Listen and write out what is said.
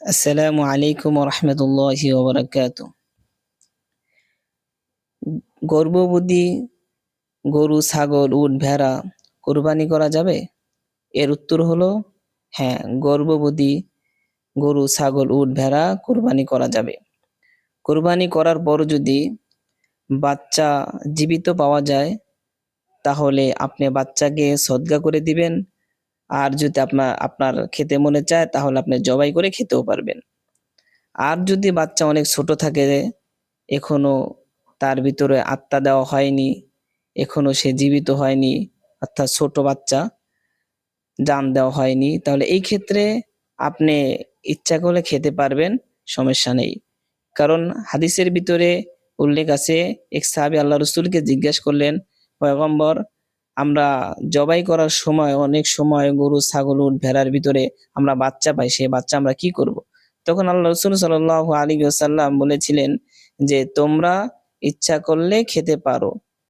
আসসালামু আলাইকুম রহমতুল্লাহি ওয়া বারাকাতুহু। গর্ভবতী গরু, ছাগল, উট, ভেড়া কোরবানি করা যাবে? এর উত্তর হলো হ্যাঁ, গর্ভবতী গরু, ছাগল, উট, ভেড়া কোরবানি করা যাবে। কোরবানি করার পর যদি বাচ্চা জীবিত পাওয়া যায় তাহলে আপনি বাচ্চাকে সদকা করে দিবেন। আর যদি আপনার খেতে মনে চায় তাহলে আপনি জবাই করে খেতেও পারবেন। আর যদি বাচ্চা অনেক ছোট থাকে, এখনো তার ভিতরে আত্মা দেওয়া হয়নি, এখনো সে জীবিত হয়নি, অর্থাৎ ছোট বাচ্চা, জান দেওয়া হয়নি, তাহলে এই ক্ষেত্রে আপনি ইচ্ছা করলে খেতে পারবেন, সমস্যা নেই। কারণ হাদিসের ভিতরে উল্লেখ আছে, এক সাহাবী আল্লাহ রসুলকে জিজ্ঞাসা করলেন, পয়গম্বর, আমরা জবাই করার সময় অনেক সময় গরু, ছাগল, উট, ভেড়ার ভিতরে আমরা বাচ্চা পাই, সেই বাচ্চা আমরা কি করব? তখন আল্লাহ রসুল সাল্লাল্লাহু আলাইহি ওয়াসাল্লাম বলেছিলেন যে তোমরা ইচ্ছা করলে খেতে পারো,